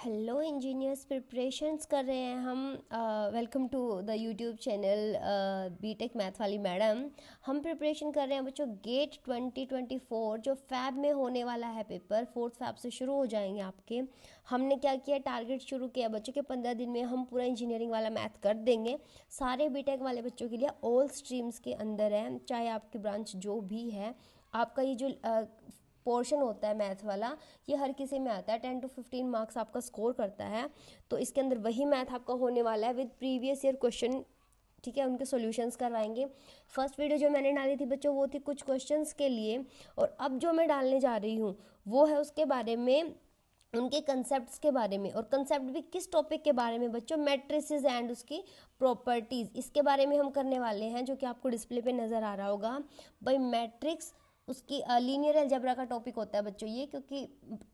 Hello engineers, preparations कर रहे हैं हम। Welcome to the YouTube channel BTech math वाली मैडम। हम प्रिपरेशन कर रहे हैं बच्चों गेट 2024 जो फैब में होने वाला है। पेपर 4 फैब से शुरू हो जाएंगे आपके। हमने क्या किया, टारगेट शुरू किया बच्चों के 15 दिन में हम पूरा इंजीनियरिंग वाला मैथ कर देंगे सारे बीटेक वाले बच्चों के लिए। ऑल स्ट्रीम्स के अंदर है, चाहे आपकी ब्रांच जो भी है। आपका ये जो पोर्शन होता है मैथ वाला, ये हर किसी में आता है। 10 to 15 मार्क्स आपका स्कोर करता है। तो इसके अंदर वही मैथ आपका होने वाला है विद प्रीवियस ईयर क्वेश्चन। ठीक है, उनके सॉल्यूशंस करवाएंगे। फर्स्ट वीडियो जो मैंने डाली थी बच्चों वो थी कुछ क्वेश्चंस के लिए, और अब जो मैं डालने जा रही हूँ वो है उसके बारे में, उनके कंसेप्ट्स के बारे में। और कंसेप्ट भी किस टॉपिक के बारे में बच्चों, मैट्रिसेस एंड उसकी प्रॉपर्टीज़, इसके बारे में हम करने वाले हैं, जो कि आपको डिस्प्ले पे नज़र आ रहा होगा। भाई मैट्रिक्स उसकी लीनियर अलजेब्रा का टॉपिक होता है बच्चों ये, क्योंकि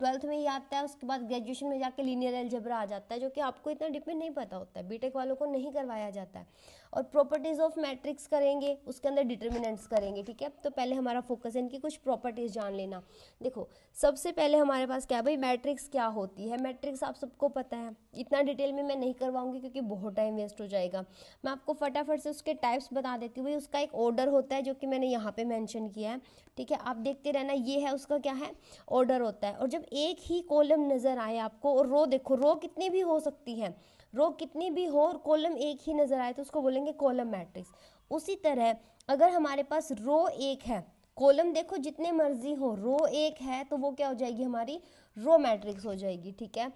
12th में ही आता है, उसके बाद ग्रेजुएशन में जाके लीनियर अलजेब्रा आ जाता है, जो कि आपको इतना डिपेंड नहीं पता होता है, बीटेक वालों को नहीं करवाया जाता है। और प्रॉपर्टीज़ ऑफ मैट्रिक्स करेंगे, उसके अंदर डिटर्मिनेंट्स करेंगे। ठीक है, तो पहले हमारा फोकस है इनकी कुछ प्रॉपर्टीज़ जान लेना। देखो सबसे पहले हमारे पास क्या है भाई, मैट्रिक्स क्या होती है। मैट्रिक्स आप सबको पता है, इतना डिटेल में मैं नहीं करवाऊंगी क्योंकि बहुत टाइम वेस्ट हो जाएगा। मैं आपको फटाफट से उसके टाइप्स बता देती हूँ। भाई उसका एक ऑर्डर होता है जो कि मैंने यहाँ पे मेंशन किया है। ठीक है, आप देखते रहना, ये है उसका क्या है, ऑर्डर होता है। और जब एक ही कॉलम नज़र आए आपको, और रो देखो, रो कितनी भी हो सकती है, रो कितनी भी हो और कॉलम एक ही नज़र आए तो उसको बोलेंगे कॉलम मैट्रिक्स। उसी तरह अगर हमारे पास रो एक है, कॉलम देखो जितने मर्जी हो, रो एक है तो वो क्या हो जाएगी, हमारी रो मैट्रिक्स हो जाएगी। ठीक है,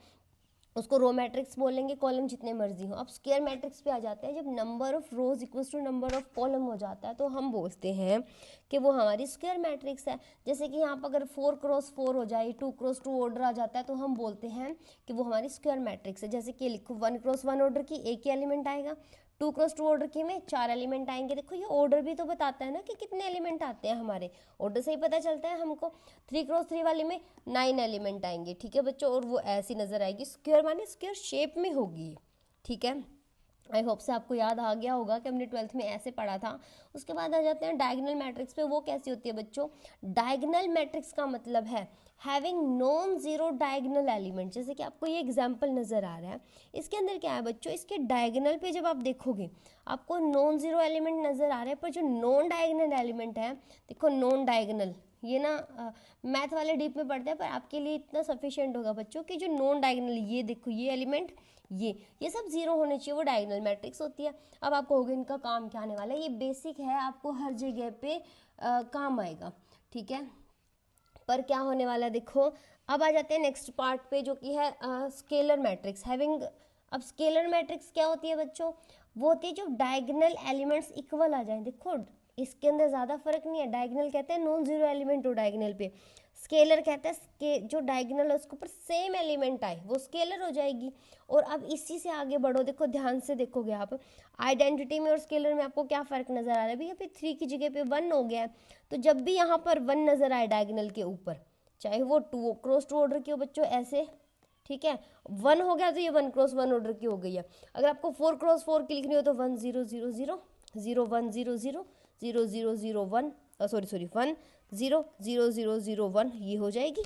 उसको रो मैट्रिक्स बोलेंगे, कॉलम जितने मर्जी हो। अब स्क्वायर मैट्रिक्स पे आ जाते हैं, जब number of rows equals to number of column हो जाता है तो हम बोलते हैं कि वो हमारी स्क्वायर मैट्रिक्स है। जैसे कि यहाँ पर अगर 4x4 हो जाए, 2x2 ऑर्डर आ जाता है तो हम बोलते हैं कि वो हमारी स्क्वायर मैट्रिक्स है। जैसे कि लिखो 1x1 ऑर्डर की एक ही एलिमेंट आएगा, 2x2 ऑर्डर की में 4 एलिमेंट आएंगे। देखो ये ऑर्डर भी तो बताता है ना कि कितने एलिमेंट आते हैं, हमारे ऑर्डर से ही पता चलता है हमको। 3x3 वाले में 9 एलिमेंट आएंगे। ठीक है बच्चों, और वो ऐसी नजर आएगी, स्क्वायर माने स्क्वायर शेप में होगी। ठीक है, आई होप से आपको याद आ गया होगा कि हमने 12th में ऐसे पढ़ा था। उसके बाद आ जाते हैं डायगोनल मैट्रिक्स पे। वो कैसी होती है बच्चों, डायगोनल मैट्रिक्स का मतलब है having non zero diagonal element. जैसे कि आपको ये एग्जांपल नजर आ रहा है, इसके अंदर क्या है बच्चों, इसके डायगोनल पे जब आप देखोगे आपको नॉन जीरो एलिमेंट नजर आ रहा है, पर जो नॉन डायगोनल एलिमेंट है, देखो नॉन डायगोनल, ये ना मैथ वाले डीप में पढ़ते हैं, पर आपके लिए इतना सफिशिएंट होगा बच्चों कि जो नॉन डायगोनल, ये देखो ये एलिमेंट, ये सब जीरो होने चाहिए, वो डायगोनल मैट्रिक्स होती है। अब आप कहोगे इनका काम क्या आने वाला है, ये बेसिक है, आपको हर जगह पे काम आएगा। ठीक है, पर क्या होने वाला है देखो। अब आ जाते हैं नेक्स्ट पार्ट पे, जो कि है स्केलर मैट्रिक्स हैविंग। अब स्केलर मैट्रिक्स क्या होती है बच्चों, वो होती है जो डायगोनल एलिमेंट्स इक्वल आ जाए। देखो इसके अंदर ज़्यादा फर्क नहीं है, डायगोनल कहते हैं नॉन जीरो एलिमेंट हो डायगोनल पे, स्केलर कहते हैं जो डायगोनल है उसके ऊपर सेम एलिमेंट आए वो स्केलर हो जाएगी। और अब इसी से आगे बढ़ो, देखो ध्यान से देखोगे आप, आइडेंटिटी में और स्केलर में आपको क्या फ़र्क नज़र आ रहा है, भैया पे 3 की जगह पे 1 हो गया है। तो जब भी यहाँ पर 1 नज़र आए डायगोनल के ऊपर, चाहे वो 2x2 ऑर्डर की हो बच्चों ऐसे, ठीक है, 1 हो गया तो ये 1x1 ऑर्डर की हो गई है। अगर आपको 4x4 की लिखनी हो तो 1 0 0 0 0 1 0 0 0 0 0 1 सॉरी 1 0 0 0 0 1, ये हो जाएगी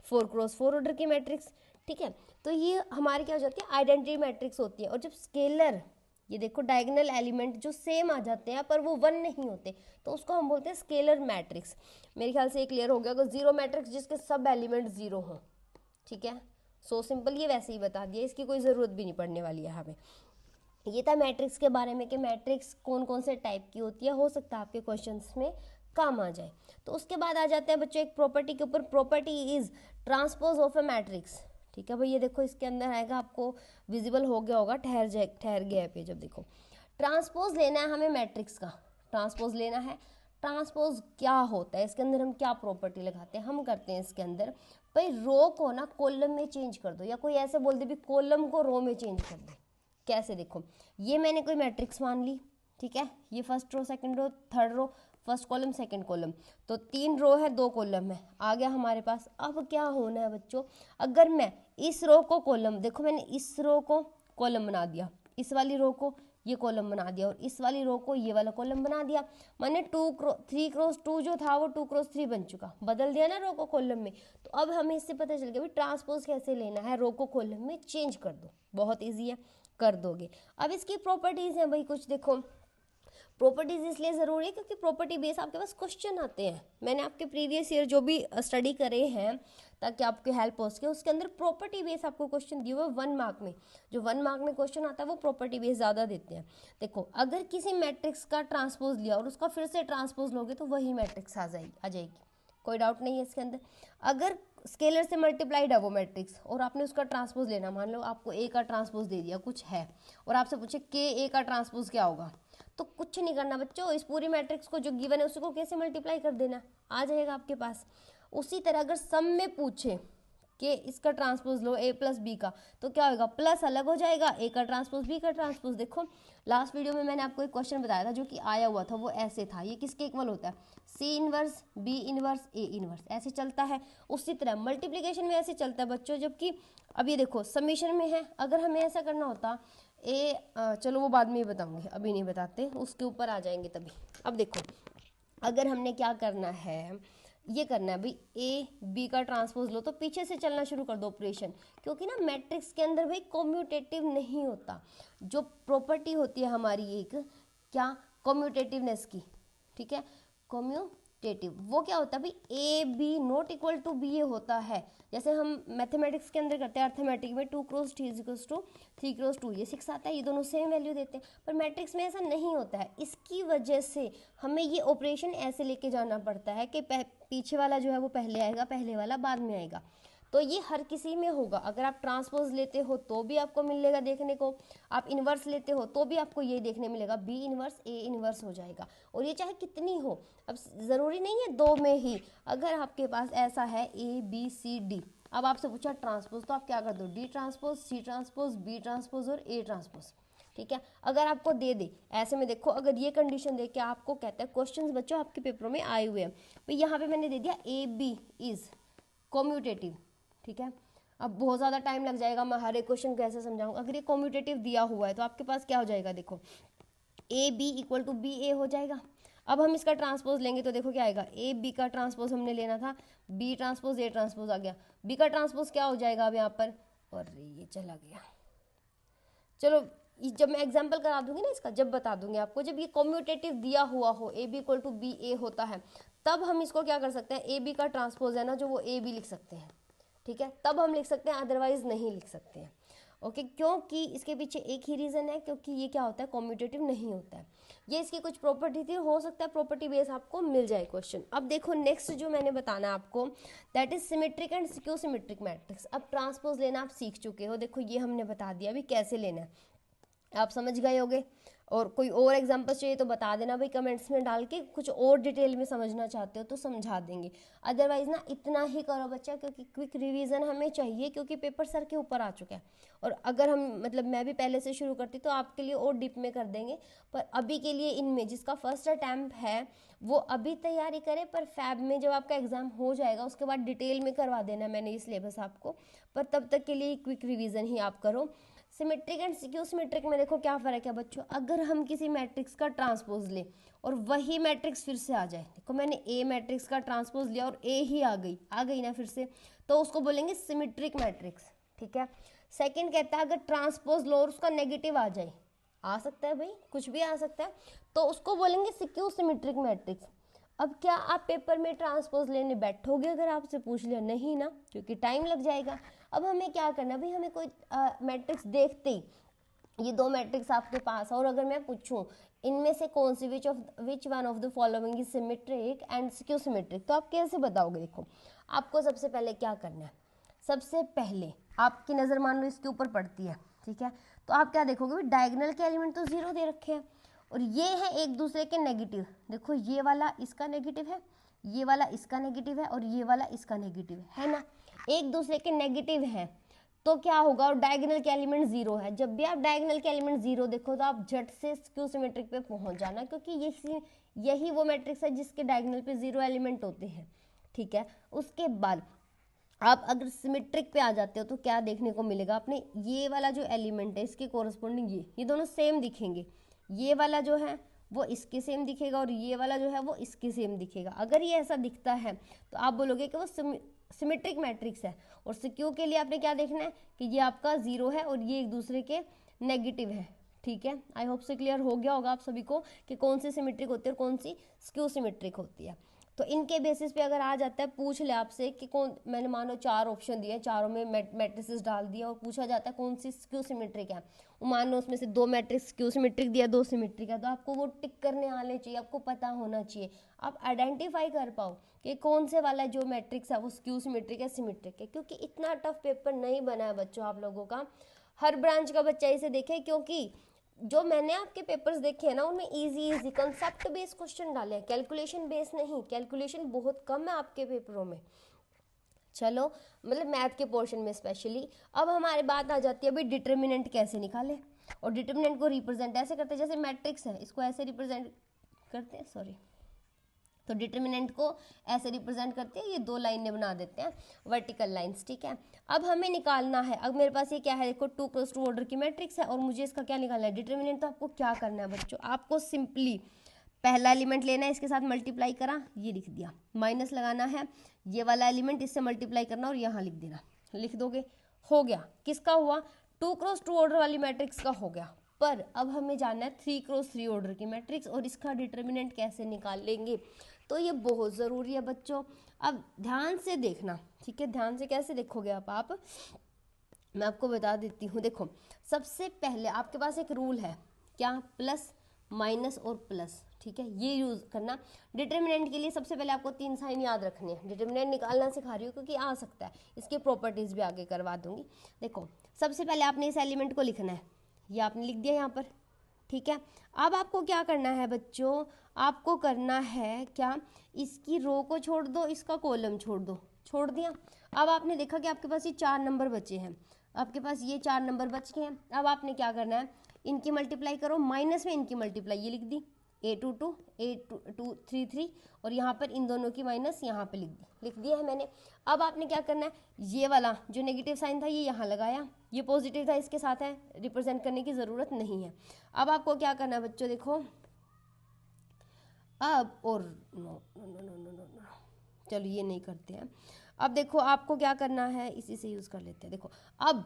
4x4 ऑर्डर की मैट्रिक्स। ठीक है, तो ये हमारी क्या हो जाती है, आइडेंटिटी मैट्रिक्स होती है। और जब स्केलर, ये देखो डायगोनल एलिमेंट जो सेम आ जाते हैं पर वो 1 नहीं होते, तो उसको हम बोलते हैं स्केलर मैट्रिक्स। मेरे ख्याल से ये क्लियर हो गया। अगर जीरो मैट्रिक्स जिसके सब एलिमेंट जीरो हों। ठीक है, सो सिंपल, ये वैसे ही बता दिया, इसकी कोई ज़रूरत भी नहीं पड़ने वाली है हमें। ये था मैट्रिक्स के बारे में कि मैट्रिक्स कौन कौन से टाइप की होती है, हो सकता है आपके क्वेश्चंस में काम आ जाए। तो उसके बाद आ जाते हैं बच्चों एक प्रॉपर्टी के ऊपर, property is transpose of A matrix. ठीक है भाई, ये देखो इसके अंदर आएगा, आपको विजिबल हो गया होगा, ठहर गया पे जब देखो, ट्रांसपोज लेना है हमें मैट्रिक्स का, ट्रांसपोज लेना है। ट्रांसपोज क्या होता है, इसके अंदर हम क्या प्रॉपर्टी लगाते हैं, हम करते हैं इसके अंदर भाई रो को ना कॉलम में चेंज कर दो, या कोई ऐसे बोल दे भी कॉलम को रो में चेंज कर दो। कैसे, देखो ये मैंने कोई मैट्रिक्स मान ली, ठीक है, ये first row second row third row, first column second column, तो 3 रो है 2 कॉलम है, आ गया हमारे पास। अब क्या होना है बच्चों, अगर मैं इस रो को कॉलम, देखो मैंने इस रो को कॉलम बना दिया, इस वाली रो को ये कॉलम बना दिया और इस वाली रो को ये वाला कॉलम बना दिया। मैंने 3x2 जो था वो 2x3 बन चुका, बदल दिया ना रो को कॉलम में। तो अब हमें इससे पता चल गया भाई ट्रांसपोज कैसे लेना है, रो को कॉलम में चेंज कर दो, बहुत ईजी है, कर दोगे। अब इसकी प्रॉपर्टीज हैं भाई कुछ, देखो प्रॉपर्टीज इसलिए ज़रूरी है क्योंकि प्रॉपर्टी बेस आपके पास क्वेश्चन आते हैं। मैंने आपके प्रीवियस ईयर जो भी स्टडी करे हैं ताकि आपकी हेल्प हो सके, उसके अंदर प्रॉपर्टी बेस आपको क्वेश्चन दिए हुए 1 मार्क में, जो 1 मार्क में क्वेश्चन आता है वो प्रॉपर्टी बेस ज़्यादा देते हैं। देखो अगर किसी मैट्रिक्स का ट्रांसपोज लिया और उसका फिर से ट्रांसपोज लोगे तो वही मैट्रिक्स आ जाएगी, कोई डाउट नहीं है इसके अंदर। अगर स्केलर से मल्टीप्लाइड है वो मैट्रिक्स और आपने उसका ट्रांसपोज लेना, मान लो आपको ए का ट्रांसपोज दे दिया कुछ है और आपसे पूछे के ए का ट्रांसपोज क्या होगा, तो कुछ नहीं करना बच्चों, इस पूरी मैट्रिक्स को जो गिवन है उसको कैसे मल्टीप्लाई कर देना, आ जाएगा आपके पास। उसी तरह अगर सम में पूछे कि इसका ट्रांसपोज लो a प्लस बी का, तो क्या होगा, प्लस अलग हो जाएगा, a का ट्रांसपोज b का ट्रांसपोज। देखो लास्ट वीडियो में मैंने आपको एक क्वेश्चन बताया था जो कि आया हुआ था, वो ऐसे था, ये किसके इक्वल होता है, c inverse b inverse a inverse, ऐसे चलता है। उसी तरह मल्टीप्लिकेशन में ऐसे चलता है बच्चों, जबकि अब ये देखो समीशन में है, अगर हमें ऐसा करना होता चलो वो बाद में ही बताऊंगी, अभी नहीं बताते, उसके ऊपर आ जाएंगे तभी। अब देखो अगर हमने क्या करना है, ये करना है भाई ए बी का ट्रांसपोज लो, तो पीछे से चलना शुरू कर दो ऑपरेशन, क्योंकि ना मैट्रिक्स के अंदर भाई कॉम्यूटेटिव नहीं होता। जो प्रॉपर्टी होती है हमारी एक क्या, कॉम्यूटेटिवनेस की, ठीक है, कॉम्यूटेटिव, वो क्या होता है भाई A B not equal to B, ये होता है जैसे हम मैथमेटिक्स के अंदर करते हैं, अर्थमेटिक में 2x3 ये 6 आता है, ये दोनों सेम वैल्यू देते हैं, पर मैट्रिक्स में ऐसा नहीं होता है। इसकी वजह से हमें ये ऑपरेशन ऐसे लेके जाना पड़ता है कि पीछे वाला जो है वो पहले आएगा, पहले वाला बाद में आएगा। तो ये हर किसी में होगा, अगर आप ट्रांसपोज लेते हो तो भी आपको मिलेगा देखने को, आप इन्वर्स लेते हो तो भी आपको ये देखने मिलेगा, बी इन्वर्स ए इन्वर्स हो जाएगा, और ये चाहे कितनी हो, अब ज़रूरी नहीं है 2 में ही, अगर आपके पास ऐसा है ए बी सी डी, अब आपसे पूछा ट्रांसपोज, तो आप क्या कर दो, D transpose, C transpose, B transpose और ए ट्रांसपोज, ठीक है। अगर आपको दे दे ऐसे में, देखो अगर ये कंडीशन दे के आपको कहता है, क्वेश्चंस बच्चों आपके पेपरों में आए हुए हैं, तो यहाँ पे मैंने दे दिया ए बी इज कॉम्यूटेटिव, ठीक है। अब बहुत ज़्यादा टाइम लग जाएगा, मैं हर एक क्वेश्चन कैसे समझाऊँ, अगर ये कॉम्यूटेटिव दिया हुआ है तो आपके पास क्या हो जाएगा, देखो A B equal to B A हो जाएगा। अब हम इसका ट्रांसपोज लेंगे तो देखो क्या आएगा, ए बी का ट्रांसपोज हमने लेना था, बी ट्रांसपोज ए ट्रांसपोज आ गया, बी का ट्रांसपोज क्या हो जाएगा अब यहाँ पर, और ये चला गया, चलो जब मैं एग्जाम्पल करा दूंगी ना इसका, जब बता दूंगी आपको, जब ये कॉम्यूटेटिव दिया हुआ हो, A B equal to B A होता है, तब हम इसको क्या कर सकते हैं, ए बी का ट्रांसपोज है ना जो, वो ए बी लिख सकते हैं, ठीक है, तब हम लिख सकते हैं, अदरवाइज नहीं लिख सकते हैं, ओके। क्योंकि इसके पीछे एक ही रीज़न है, क्योंकि ये क्या होता है, कॉम्यूटेटिव नहीं होता है। ये इसकी कुछ प्रॉपर्टी थी, हो सकता है प्रॉपर्टी बेस आपको मिल जाए क्वेश्चन। अब देखो नेक्स्ट जो मैंने बताना है आपको, that is symmetric and skew symmetric matrix. अब ट्रांसपोज लेना आप सीख चुके हो, देखो ये हमने बता दिया अभी कैसे लेना है, आप समझ गए होगे। और कोई और एग्जांपल्स चाहिए तो बता देना भाई कमेंट्स में डाल के, कुछ और डिटेल में समझना चाहते हो तो समझा देंगे, अदरवाइज ना इतना ही करो बच्चा, क्योंकि क्विक रिवीजन हमें चाहिए, क्योंकि पेपर सर के ऊपर आ चुका है। और अगर हम मतलब मैं भी पहले से शुरू करती तो आपके लिए और डीप में कर देंगे, पर अभी के लिए इनमें जिसका फर्स्ट अटैम्प्ट है वो अभी तैयारी करे, पर फैब में जब आपका एग्जाम हो जाएगा उसके बाद डिटेल में करवा देना मैंने ये सिलेबस आपको, पर तब तक के लिए क्विक रिविजन ही आप करो। सिमेट्रिक एंड स्क्यू सिमेट्रिक में देखो क्या फ़र्क है बच्चों, अगर हम किसी मैट्रिक्स का ट्रांसपोज लें और वही मैट्रिक्स फिर से आ जाए, देखो मैंने ए मैट्रिक्स का ट्रांसपोज लिया और ए ही आ गई ना फिर से, तो उसको बोलेंगे सिमेट्रिक मैट्रिक्स, ठीक है। सेकंड कहता है अगर ट्रांसपोज लो और उसका नेगेटिव आ जाए, आ सकता है भाई कुछ भी आ सकता है, तो उसको बोलेंगे स्क्यू सिमेट्रिक मैट्रिक्स। अब क्या आप पेपर में ट्रांसपोज लेने बैठोगे अगर आपसे पूछ लिया, नहीं ना, क्योंकि टाइम लग जाएगा। अब हमें क्या करना भाई, हमें कोई मैट्रिक्स देखते ही ये 2 मैट्रिक्स आपके पास और अगर मैं पूछूं इनमें से कौन सी which one of the following is symmetric and skew symmetric, तो आप कैसे बताओगे। देखो आपको सबसे पहले क्या करना है, सबसे पहले आपकी नज़र मान लो इसके ऊपर पड़ती है, ठीक है, तो आप क्या देखोगे भाई डायगोनल के एलिमेंट तो 0 दे रखे हैं और ये है एक दूसरे के नेगेटिव, देखो ये वाला इसका नेगेटिव है, ये वाला इसका नेगेटिव है और ये वाला इसका नेगेटिव है ना, एक दूसरे के नेगेटिव हैं, तो क्या होगा, और डायगोनल के एलिमेंट 0 है। जब भी आप डायगोनल के एलिमेंट 0 देखो तो आप झट से स्क्यू सिमेट्रिक पे पहुंच जाना, क्योंकि यही वो मैट्रिक्स है जिसके डायगोनल पे 0 एलिमेंट होते हैं, ठीक है। उसके बाद आप अगर सिमेट्रिक पे आ जाते हो तो क्या देखने को मिलेगा आपने, ये वाला जो एलिमेंट है इसके कोरस्पॉन्डिंग ये दोनों सेम दिखेंगे, ये वाला जो है वो इसके सेम दिखेगा और ये वाला जो है वो इसके सेम दिखेगा। अगर ये ऐसा दिखता है तो आप बोलोगे कि वो सिमेट्रिक मैट्रिक्स है। और सिक्योर के लिए आपने क्या देखना है कि ये आपका जीरो है और ये एक दूसरे के नेगेटिव है। ठीक है, आई होप से क्लियर हो गया होगा आप सभी को कि कौन सी सिमेट्रिक होती है और कौन सी स्क्यू सिमेट्रिक होती है। तो इनके बेसिस पे अगर आ जाता है, पूछ ले आपसे कि कौन, मैंने मानो 4 ऑप्शन दिए, चारों में मैट्रिसेस डाल दिया और पूछा जाता है कौन सी स्क्यू सिमेट्रिक है, मान लो उसमें से 2 मैट्रिक्स स्क्यू सिमेट्रिक दिया, 2 सिमेट्रिक है, तो आपको वो टिक करने आने चाहिए, आपको पता होना चाहिए, आप आइडेंटिफाई कर पाओ कि कौन से वाला जो मैट्रिक्स है वो स्क्यू सिमेट्रिक है सिमेट्रिक है। क्योंकि इतना टफ पेपर नहीं बना है बच्चों आप लोगों का, हर ब्रांच का बच्चा इसे देखे, क्योंकि जो मैंने आपके पेपर्स देखे हैं ना उनमें इजी कंसेप्ट बेस्ड क्वेश्चन डाले हैं, कैलकुलेशन बेस्ड नहीं। कैलकुलेशन बहुत कम है आपके पेपरों में, चलो मतलब मैथ के पोर्शन में स्पेशली। अब हमारी बात आ जाती है अभी डिटर्मिनेंट कैसे निकाले, और डिटर्मिनेंट को रिप्रेजेंट ऐसे करते हैं जैसे मैट्रिक्स है इसको ऐसे रिप्रेजेंट करते हैं, सॉरी, तो डिटर्मिनेंट को ऐसे रिप्रेजेंट करते हैं, ये 2 लाइनें बना देते हैं वर्टिकल लाइंस। ठीक है, अब हमें निकालना है, अब मेरे पास ये क्या है, देखो 2 + 2 ऑर्डर की मैट्रिक्स है और मुझे इसका क्या निकालना है, डिटर्मिनेंट। तो आपको क्या करना है बच्चों, आपको सिंपली पहला एलिमेंट लेना है, इसके साथ मल्टीप्लाई करा, ये लिख दिया, माइनस लगाना है, ये वाला एलिमेंट इससे मल्टीप्लाई करना और यहाँ लिख देना, लिख दोगे, हो गया। किसका हुआ, 2 × 2 ऑर्डर वाली मैट्रिक्स का हो गया। पर अब हमें जानना है 3 × 3 ऑर्डर की मैट्रिक्स और इसका डिटर्मिनेंट कैसे निकाल लेंगे, तो ये बहुत ज़रूरी है बच्चों। अब ध्यान से देखना, ठीक है, ध्यान से कैसे देखोगे आप मैं आपको बता देती हूँ। देखो सबसे पहले आपके पास एक रूल है, क्या, प्लस माइनस और प्लस, ठीक है, ये यूज़ करना। डिटर्मिनेंट के लिए सबसे पहले आपको 3 साइन याद रखने हैं, डिटर्मिनेंट निकालना सिखा रही हूँ क्योंकि आ सकता है, इसके प्रॉपर्टीज़ भी आगे करवा दूंगी। देखो सबसे पहले आपने इस एलिमेंट को लिखना है, ये आपने लिख दिया यहाँ पर, ठीक है। अब आपको क्या करना है बच्चों, आपको करना है क्या, इसकी रो को छोड़ दो, इसका कॉलम छोड़ दो, छोड़ दिया। अब आपने देखा कि आपके पास ये 4 नंबर बचे हैं, आपके पास ये 4 नंबर बच गए हैं। अब आपने क्या करना है, इनकी मल्टीप्लाई करो, माइनस में इनकी मल्टीप्लाई, ये लिख दी, A2 2 A2 3 3 और यहाँ पर इन दोनों की माइनस यहाँ पे लिख दिया है मैंने। अब आपने क्या करना है, ये वाला जो नेगेटिव साइन था ये यहाँ लगाया, ये पॉजिटिव था इसके साथ है, रिप्रेजेंट करने की ज़रूरत नहीं है। अब आपको क्या करना है बच्चों, देखो अब, और no no no no no no, चलो ये नहीं करते हैं। अब देखो आपको क्या करना है, इसी से यूज़ कर लेते हैं। देखो अब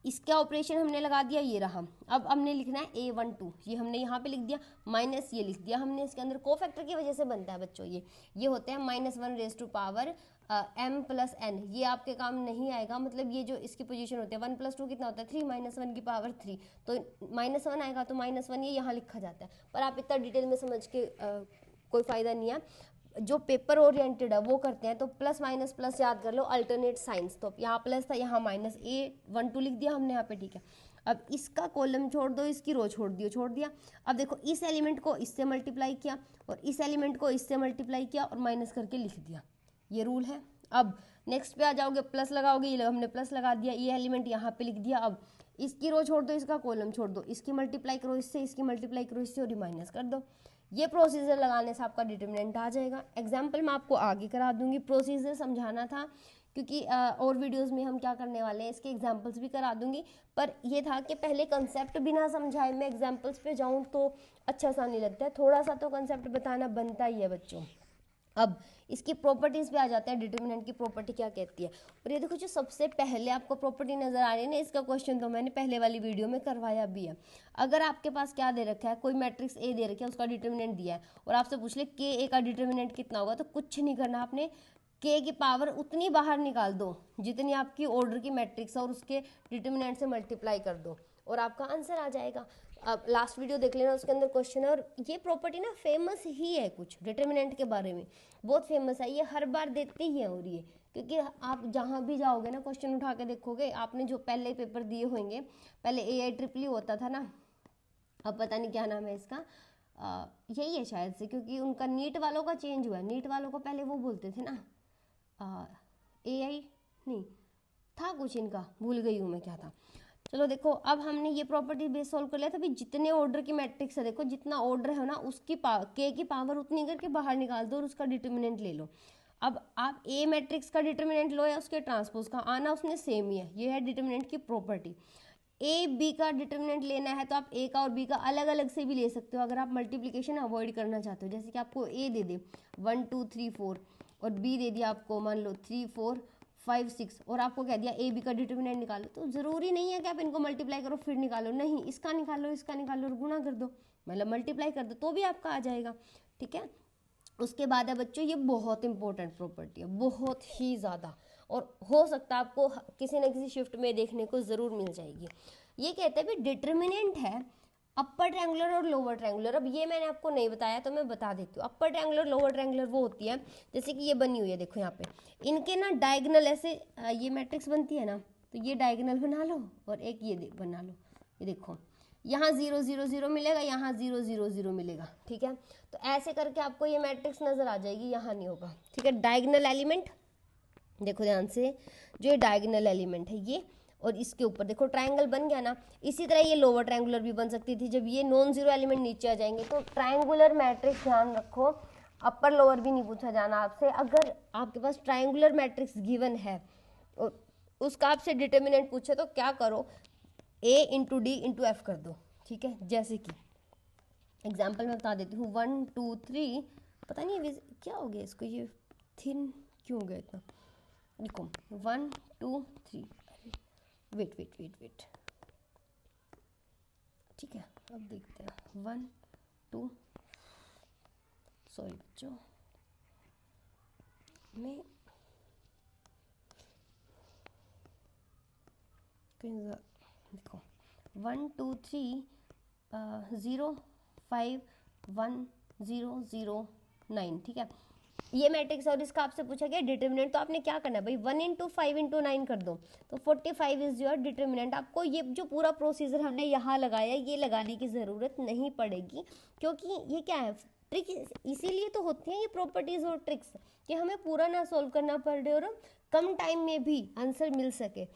इसका ऑपरेशन हमने लगा दिया, ये रहा। अब हमने लिखना है A12, ये हमने यहाँ पे लिख दिया, माइनस ये लिख दिया हमने, इसके अंदर कोफैक्टर की वजह से बनता है बच्चों, ये होते हैं -1 m + n, ये आपके काम नहीं आएगा। मतलब ये जो इसकी पोजीशन होती है 1 + 2 कितना होता है 3, -1 की पावर 3, तो -1 आएगा तो -1 ये यहाँ लिखा जाता है। पर आप इतना डिटेल में समझ के कोई फ़ायदा नहीं है, जो पेपर ओरिएंटेड है वो करते हैं। तो प्लस माइनस प्लस याद कर लो, अल्टरनेट साइंस, तो यहाँ प्लस था यहाँ माइनस, A12 लिख दिया हमने यहाँ पे, ठीक है। अब इसका कॉलम छोड़ दो, इसकी रो छोड़ दिया। अब देखो इस एलिमेंट को इससे मल्टीप्लाई किया और इस एलिमेंट को इससे मल्टीप्लाई किया और माइनस करके लिख दिया, ये रूल है। अब नेक्स्ट पे आ जाओगे, प्लस लगाओगे, ये हमने प्लस लगा दिया, ये एलिमेंट यहाँ पे लिख दिया। अब इसकी रो छोड़ दो, इसका कॉलम छोड़ दो, इसकी मल्टीप्लाई करो इससे, इसकी मल्टीप्लाई करो इससे और माइनस कर दो। ये प्रोसीजर लगाने से आपका डिटर्मिनेंट आ जाएगा। एग्जाम्पल मैं आपको आगे करा दूंगी, प्रोसीजर समझाना था क्योंकि और वीडियोस में हम क्या करने वाले हैं, इसके एग्जाम्पल्स भी करा दूंगी। पर ये था कि पहले कंसेप्ट बिना समझाए मैं एग्जाम्पल्स पे जाऊँ तो अच्छा सा नहीं लगता है, थोड़ा सा तो कंसेप्ट बताना बनता ही है बच्चों। अब इसकी प्रॉपर्टीज पे आ जाते हैं, डिटर्मिनेंट की प्रॉपर्टी क्या कहती है। और ये देखो जो सबसे पहले आपको प्रॉपर्टी नजर आ रही है ना, इसका क्वेश्चन तो मैंने पहले वाली वीडियो में करवाया भी है। अगर आपके पास क्या दे रखा है, कोई मैट्रिक्स ए दे रखा है, उसका डिटर्मिनेंट दिया है और आपसे पूछ ले के ए का डिटर्मिनेंट कितना होगा, तो कुछ नहीं करना, आपने के की पावर उतनी बाहर निकाल दो जितनी आपकी ऑर्डर की मैट्रिक्स है और उसके डिटर्मिनेंट से मल्टीप्लाई कर दो और आपका आंसर आ जाएगा। अब लास्ट वीडियो देख लेना, उसके अंदर क्वेश्चन है। और ये प्रॉपर्टी ना फेमस ही है, कुछ डिटर्मिनेंट के बारे में बहुत फेमस है, ये हर बार देते ही है। और ये क्योंकि आप जहाँ भी जाओगे ना, क्वेश्चन उठा के देखोगे, आपने जो पहले पेपर दिए होंगे, पहले AIEEE होता था ना, अब पता नहीं क्या नाम है इसका, यही है शायद से, क्योंकि उनका नीट वालों का चेंज हुआ है। नीट वालों को पहले वो बोलते थे ना, AI नहीं था कुछ इनका, भूल गई हूँ मैं क्या था। चलो देखो अब हमने ये प्रॉपर्टी बेस सॉल्व कर लिया था। जितने ऑर्डर की मैट्रिक्स है, देखो जितना ऑर्डर है ना उसकी के की पावर उतनी करके बाहर निकाल दो और उसका डिटर्मिनेंट ले लो। अब आप ए मैट्रिक्स का डिटर्मिनेंट लो या उसके ट्रांसपोज का, आना उसने सेम ही है, ये है डिटर्मिनेंट की प्रॉपर्टी। ए बी का डिटर्मिनेंट लेना है तो आप ए का और बी का अलग अलग से भी ले सकते हो, अगर आप मल्टीप्लिकेशन अवॉइड करना चाहते हो। जैसे कि आपको ए दे दे 1 2 3 4 और बी दे दिया आपको मान लो 3 4 5 6 और आपको कह दिया ए बी का डिटर्मिनेंट निकालो, तो ज़रूरी नहीं है कि आप इनको मल्टीप्लाई करो फिर निकालो, नहीं, इसका निकालो और गुणा कर दो, मतलब मल्टीप्लाई कर दो तो भी आपका आ जाएगा। ठीक है, उसके बाद है बच्चों, ये बहुत इंपॉर्टेंट प्रॉपर्टी है, बहुत ही ज़्यादा, और हो सकता है आपको किसी न किसी शिफ्ट में देखने को ज़रूर मिल जाएगी। ये कहते हैं भी डिटर्मिनेंट है अपर ट्रायंगुलर और लोअर ट्रायंगुलर। अब ये मैंने आपको नहीं बताया तो मैं बता देती हूँ। अपर ट्रायंगुलर लोअर ट्रायंगुलर वो होती है जैसे कि ये बनी हुई है, देखो यहाँ पे इनके ना डायगोनल ऐसे ये मैट्रिक्स बनती है ना, तो ये डायगोनल बना लो और एक ये बना लो, ये देखो यहाँ 0 0 0 मिलेगा, यहाँ 0 0 0 मिलेगा। ठीक है, तो ऐसे करके आपको ये मैट्रिक्स नजर आ जाएगी, यहाँ नहीं होगा। ठीक है, डायगोनल एलिमेंट देखो ध्यान से, जो ये डायगोनल एलिमेंट है ये, और इसके ऊपर देखो ट्रायंगल बन गया ना। इसी तरह ये लोअर ट्रायंगुलर भी बन सकती थी, जब ये नॉन जीरो एलिमेंट नीचे आ जाएंगे तो ट्रायंगुलर मैट्रिक्स ध्यान रखो, अपर लोअर भी नहीं पूछा जाना आपसे। अगर आपके पास ट्रायंगुलर मैट्रिक्स गिवन है और उसका आपसे डिटर्मिनेंट पूछे तो क्या करो, a into D into F कर दो। ठीक है, जैसे कि एग्जाम्पल मैं बता देती हूँ 1 2 3, पता नहीं क्या हो गया इसको, ये थिन क्यों हो गया इतना, देखो 1 2 3, वेट, ठीक है, अब देखते हैं 1 2, सॉरी बच्चों मैं देखो 1 2 3 0 5 1 0 0 9। ठीक है, ये मैट्रिक्स और इसका आपसे पूछा गया डिटर्मिनेंट, तो आपने क्या करना है भाई 1 इंटू 5 इंटू 9 कर दो, तो 45 इज योर डिटर्मिनेंट। आपको ये जो पूरा प्रोसीजर हमने यहाँ लगाया ये लगाने की ज़रूरत नहीं पड़ेगी, क्योंकि ये क्या है ट्रिक, इसीलिए तो होती हैं ये प्रॉपर्टीज और ट्रिक्स कि हमें पूरा ना सॉल्व करना पड़े और कम टाइम में भी आंसर मिल सके।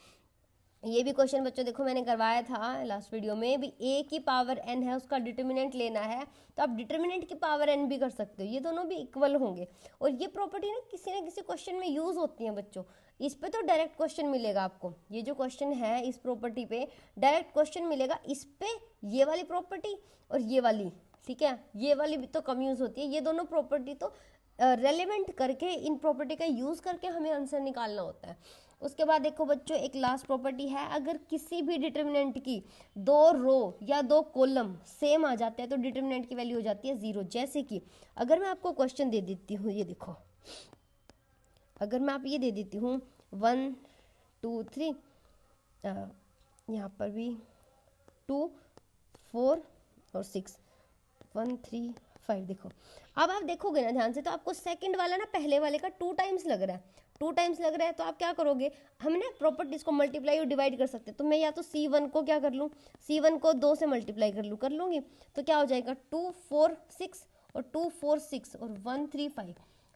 ये भी क्वेश्चन बच्चों देखो मैंने करवाया था लास्ट वीडियो में भी, a की पावर n है उसका डिटर्मिनेंट लेना है, तो आप डिटर्मिनेंट की पावर n भी कर सकते हो, ये दोनों भी इक्वल होंगे। और ये प्रॉपर्टी ना किसी क्वेश्चन में यूज होती है बच्चों, इस पे तो डायरेक्ट क्वेश्चन मिलेगा आपको, ये जो क्वेश्चन है इस प्रॉपर्टी पे डायरेक्ट क्वेश्चन मिलेगा, इस पे ये वाली प्रॉपर्टी और ये वाली। ठीक है, ये वाली भी तो कम यूज होती है, ये दोनों प्रॉपर्टी तो रेलेवेंट करके इन प्रॉपर्टी का यूज करके हमें आंसर निकालना होता है। उसके बाद देखो बच्चों एक लास्ट प्रॉपर्टी है, अगर किसी भी डिटर्मिनेंट की 2 रो या 2 कॉलम सेम आ जाते हैं तो डिटर्मिनेंट की वैल्यू हो जाती है 0। जैसे कि अगर मैं आपको क्वेश्चन दे देती हूँ, ये देखो अगर मैं आप ये दे देती हूँ 1 2 3, यहाँ पर भी 2 4 और 6 1 3 5, देखो अब आप देखोगे ना ध्यान से तो आपको सेकंड वाला ना पहले वाले का 2 टाइम्स लग रहा है, 2 टाइम्स लग रहा है, तो आप क्या करोगे, हम ना प्रॉपर्टीज को मल्टीप्लाई और डिवाइड कर सकते हैं, तो मैं या तो C1 को क्या कर लूँ, C1 को 2 से मल्टीप्लाई कर लूँगी, तो क्या हो जाएगा 2 4 6 और 2 4 6 और 1 3 5।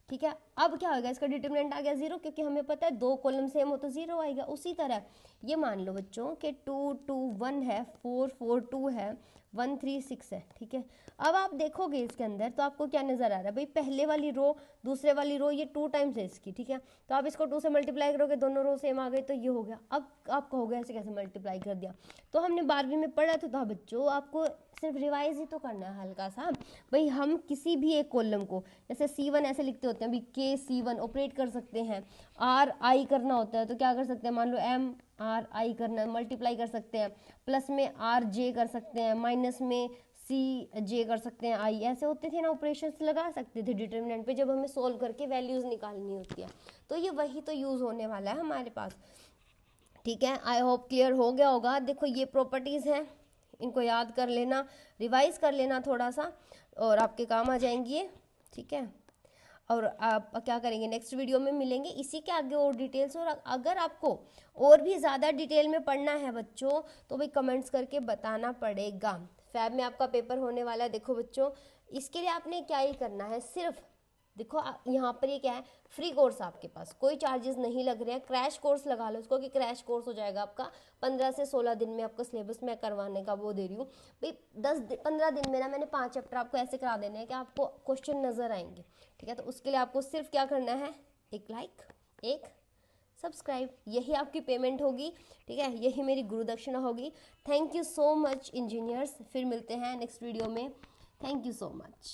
ठीक है, अब क्या होगा, इसका डिटर्मिनेंट आ गया 0, क्योंकि हमें पता है 2 कॉलम सेम हो तो 0 आएगा। उसी तरह ये मान लो बच्चों कि 2 2 1 है, 4 4 2 है, 1 3 6 है। ठीक है, अब आप देखोगे इसके अंदर तो आपको क्या नजर आ रहा है भाई, पहले वाली रो दूसरे वाली रो ये 2 टाइम्स है इसकी। ठीक है, तो आप इसको 2 से मल्टीप्लाई करोगे, दोनों रो सेम आ गए तो ये हो गया। अब आप कहोगे ऐसे कैसे मल्टीप्लाई कर दिया, तो हमने 12वीं में पढ़ा था बच्चों, आपको सिर्फ रिवाइज ही तो करना है हल्का सा भाई। हम किसी भी एक कॉलम को जैसे C1 ऐसे लिखते होते हैं, अभी KC1 ऑपरेट कर सकते हैं, RI करना होता है तो क्या कर सकते हैं, मान लो MRI करना, मल्टीप्लाई कर सकते हैं, प्लस में RJ कर सकते हैं, माइनस में CJ कर सकते हैं, I ऐसे होते थे ना, ऑपरेशंस लगा सकते थे डिटर्मिनेंट पे जब हमें सोल्व करके वैल्यूज निकालनी होती है, तो ये वही तो यूज होने वाला है हमारे पास। ठीक है, आई होप क्लियर हो गया होगा। देखो ये प्रॉपर्टीज हैं, इनको याद कर लेना, रिवाइज कर लेना थोड़ा सा और आपके काम आ जाएंगी ये। ठीक है, और आप क्या करेंगे नेक्स्ट वीडियो में मिलेंगे इसी के आगे और डिटेल्स। और अगर आपको और भी ज़्यादा डिटेल में पढ़ना है बच्चों तो भाई कमेंट्स करके बताना पड़ेगा। फैब में आपका पेपर होने वाला है। देखो बच्चों इसके लिए आपने क्या ही करना है, सिर्फ देखो यहाँ पर ये क्या है, फ्री कोर्स आपके पास, कोई चार्जेस नहीं लग रहे हैं। क्रैश कोर्स लगा लो इसको कि क्रैश कोर्स हो जाएगा आपका 15 से 16 दिन में, आपका सिलेबस मैं करवाने का वो दे रही हूँ भाई। 15 दिन में ना मैंने 5 चैप्टर आपको ऐसे करा देने हैं कि आपको क्वेश्चन नजर आएंगे। ठीक है, तो उसके लिए आपको सिर्फ क्या करना है, एक लाइक, एक सब्सक्राइब, यही आपकी पेमेंट होगी, ठीक है, यही मेरी गुरु दक्षिणा होगी। Thank you so much engineers, फिर मिलते हैं नेक्स्ट वीडियो में। Thank you so much.